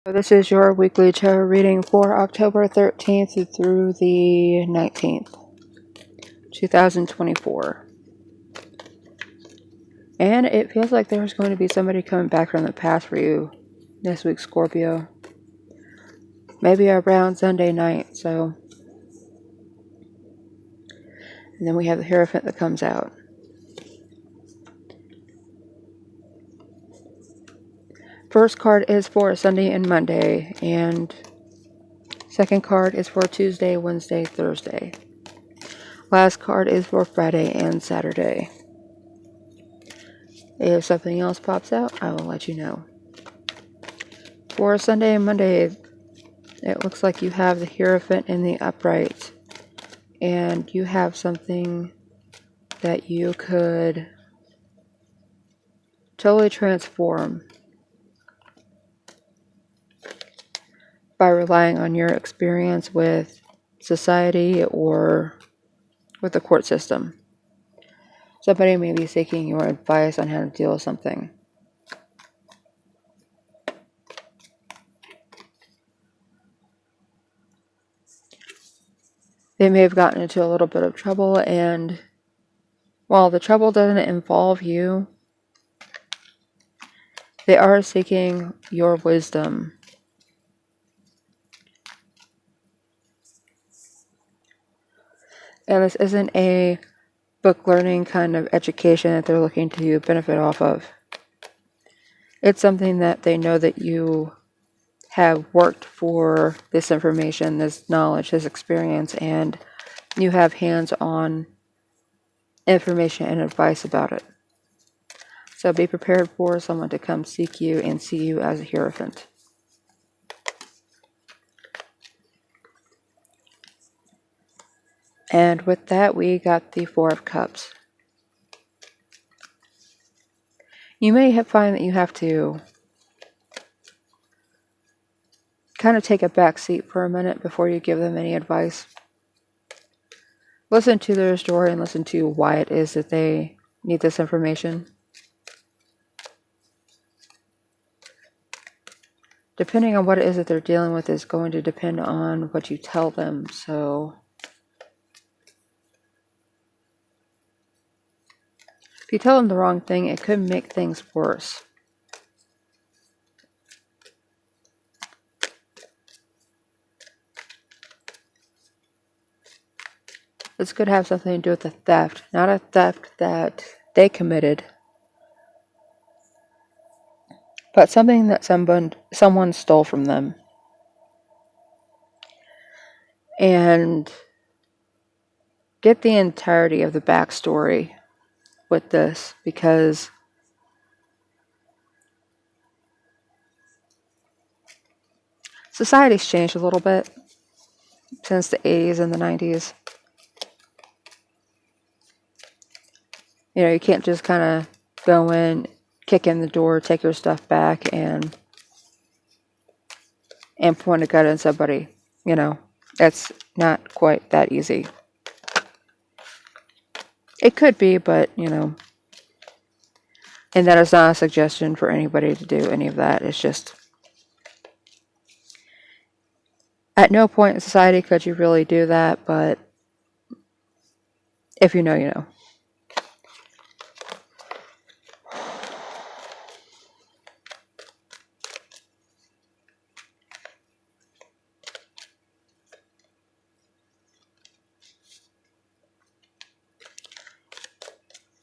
This is your weekly tarot reading for October 13th through the 19th, 2024. And it feels like there's going to be somebody coming back from the past for you this week, Scorpio. Maybe around Sunday night, so. And then we have the Hierophant that comes out. First card is for Sunday and Monday, and second card is for Tuesday, Wednesday, Thursday. Last card is for Friday and Saturday. If something else pops out, I will let you know. For Sunday and Monday, it looks like you have the Hierophant in the upright, and you have something that you could totally transform by relying on your experience with society or with the court system. Somebody may be seeking your advice on how to deal with something. They may have gotten into a little bit of trouble, and while the trouble doesn't involve you, they are seeking your wisdom. And this isn't a book learning kind of education that they're looking to benefit off of. It's something that they know that you have worked for this information, this knowledge, this experience, and you have hands-on information and advice about it. So be prepared for someone to come seek you and see you as a Hierophant. And with that, we got the Four of Cups. You may find that you have to kind of take a back seat for a minute before you give them any advice. Listen to their story and listen to why it is that they need this information. Depending on what it is that they're dealing with is going to depend on what you tell them, so if you tell them the wrong thing, it could make things worse. This could have something to do with a theft, not a theft that they committed, but something that someone stole from them. And get the entirety of the backstory with this, because society's changed a little bit since the 80s and the 90s. You know, you can't just kind of go in, kick in the door, take your stuff back, and point a gun at somebody. You know, that's not quite that easy. It could be, but, you know, and that is not a suggestion for anybody to do any of that. It's just, at no point in society could you really do that, but if you know, you know.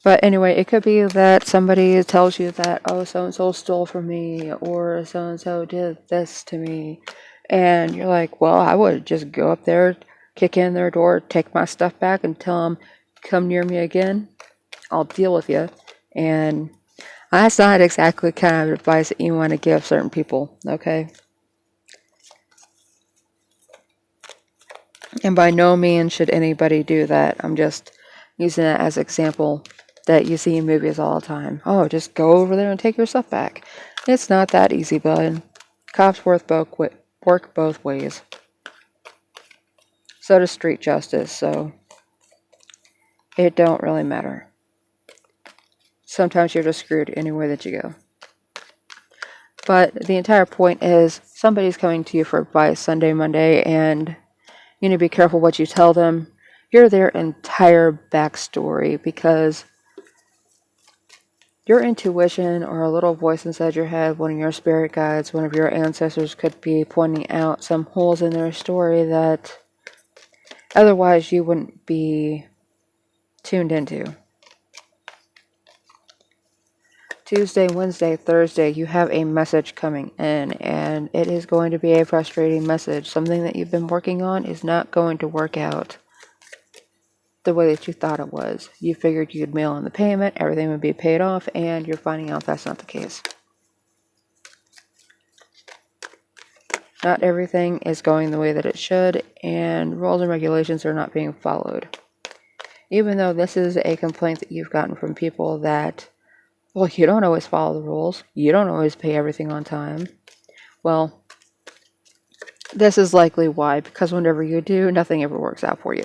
But anyway, it could be that somebody tells you that, oh, so-and-so stole from me, or so-and-so did this to me. And you're like, well, I would just go up there, kick in their door, take my stuff back, and tell them, come near me again, I'll deal with you. And that's not exactly the kind of advice that you want to give certain people, okay? And by no means should anybody do that. I'm just using that as an example that you see in movies all the time. Oh, just go over there and take your stuff back. It's not that easy, bud. Cops work both ways. So does street justice, so it don't really matter. Sometimes you're just screwed anywhere that you go. But the entire point is somebody's coming to you for advice Sunday, Monday, and you need to be careful what you tell them. Hear their entire backstory, because your intuition or a little voice inside your head, one of your spirit guides, one of your ancestors could be pointing out some holes in their story that otherwise you wouldn't be tuned into. Tuesday, Wednesday, Thursday, you have a message coming in, and it is going to be a frustrating message. Something that you've been working on is not going to work out the way that you thought it was. You figured you'd mail in the payment, everything would be paid off, and you're finding out that's not the case. Not everything is going the way that it should, and rules and regulations are not being followed. Even though this is a complaint that you've gotten from people that, well, you don't always follow the rules, you don't always pay everything on time. Well, this is likely why, because whenever you do, nothing ever works out for you.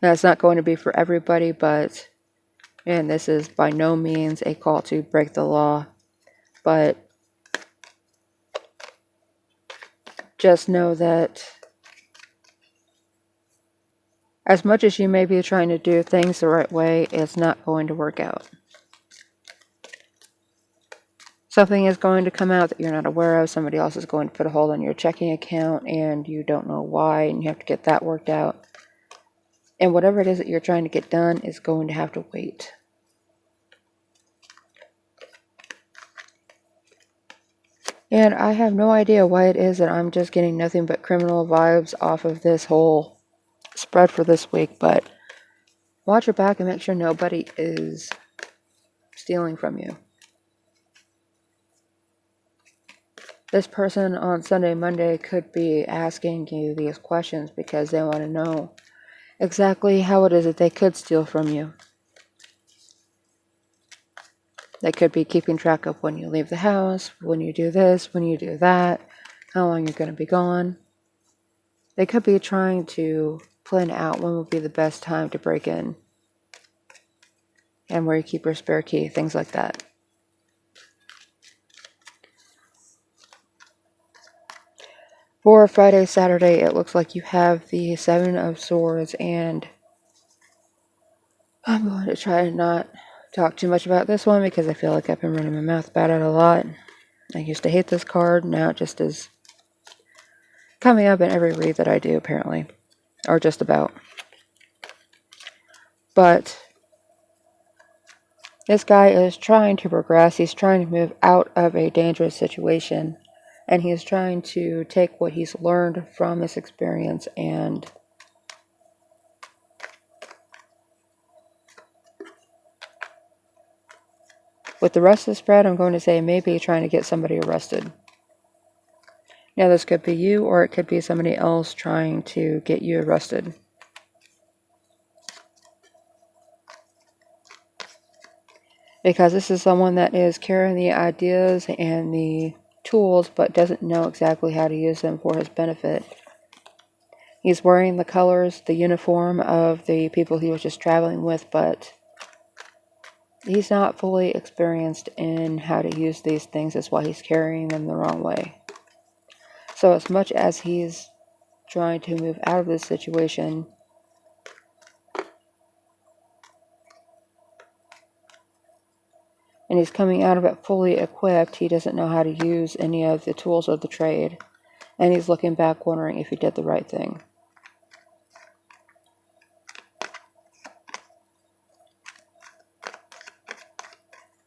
Now, it's not going to be for everybody, but, and this is by no means a call to break the law, but just know that as much as you may be trying to do things the right way, it's not going to work out. Something is going to come out that you're not aware of. Somebody else is going to put a hold on your checking account and you don't know why, and you have to get that worked out. And whatever it is that you're trying to get done is going to have to wait. And I have no idea why it is that I'm just getting nothing but criminal vibes off of this whole spread for this week, but watch your back and make sure nobody is stealing from you. This person on Sunday, Monday could be asking you these questions because they want to know exactly how it is that they could steal from you. They could be keeping track of when you leave the house, when you do this, when you do that, how long you're going to be gone. They could be trying to plan out when would be the best time to break in and where you keep your spare key, things like that. For Friday, Saturday, it looks like you have the Seven of Swords, and I'm going to try to not talk too much about this one because I feel like I've been running my mouth about it a lot. I used to hate this card, now it just is coming up in every read that I do, apparently. Or just about. But this guy is trying to progress, he's trying to move out of a dangerous situation, and he's trying to take what he's learned from this experience and with the rest of the spread, I'm going to say maybe trying to get somebody arrested. Now, this could be you, or it could be somebody else trying to get you arrested. Because this is someone that is carrying the ideas and the tools, but doesn't know exactly how to use them for his benefit. He's wearing the colors, the uniform of the people he was just traveling with, but he's not fully experienced in how to use these things. That's why he's carrying them the wrong way. So as much as he's trying to move out of this situation, and he's coming out of it fully equipped, he doesn't know how to use any of the tools of the trade. And he's looking back wondering if he did the right thing.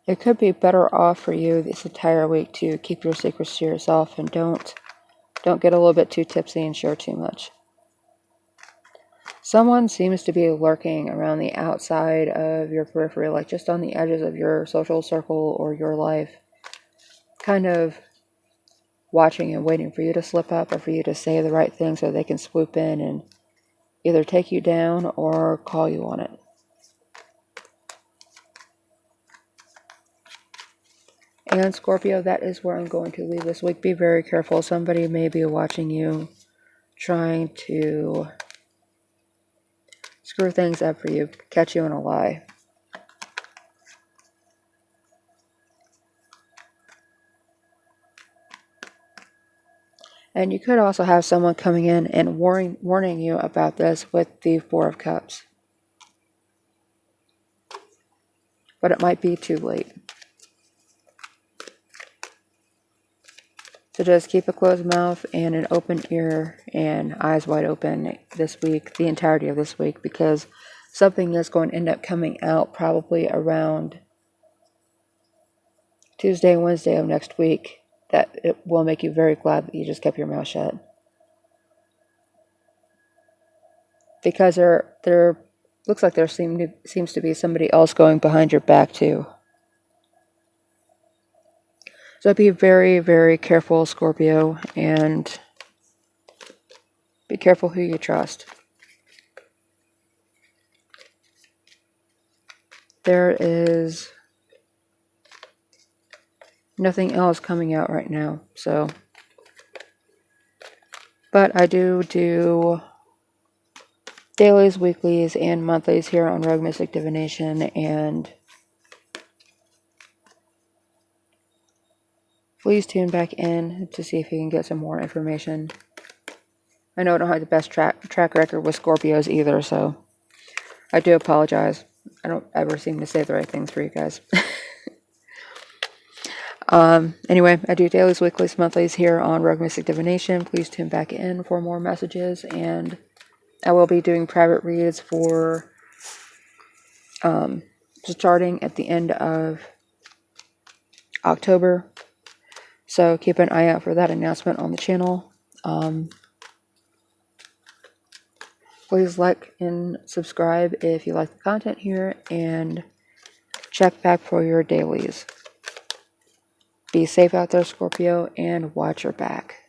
It could be better off for you this entire week to keep your secrets to yourself and don't get a little bit too tipsy and share too much. Someone seems to be lurking around the outside of your periphery, like just on the edges of your social circle or your life, kind of watching and waiting for you to slip up or for you to say the right thing so they can swoop in and either take you down or call you on it. And Scorpio, that is where I'm going to leave this week. Be very careful. Somebody may be watching you, trying to screw things up for you, catch you in a lie. And you could also have someone coming in and warning you about this with the Four of Cups. But it might be too late. So just keep a closed mouth and an open ear and eyes wide open this week, the entirety of this week, because something is going to end up coming out probably around Tuesday and Wednesday of next week that it will make you very glad that you just kept your mouth shut. Because there looks like there seems to be somebody else going behind your back too. So be very, very careful, Scorpio, and be careful who you trust. There is nothing else coming out right now, so. But I do dailies, weeklies, and monthlies here on Rogue Mystic Divination, and please tune back in to see if you can get some more information. I know I don't have the best track record with Scorpios either, so I do apologize. I don't ever seem to say the right things for you guys. Anyway, I do dailies, weeklies, monthlies here on Rogue Mystic Divination. Please tune back in for more messages, and I will be doing private reads for starting at the end of October. So keep an eye out for that announcement on the channel. Please like and subscribe if you like the content here, and check back for your dailies. Be safe out there, Scorpio, and watch your back.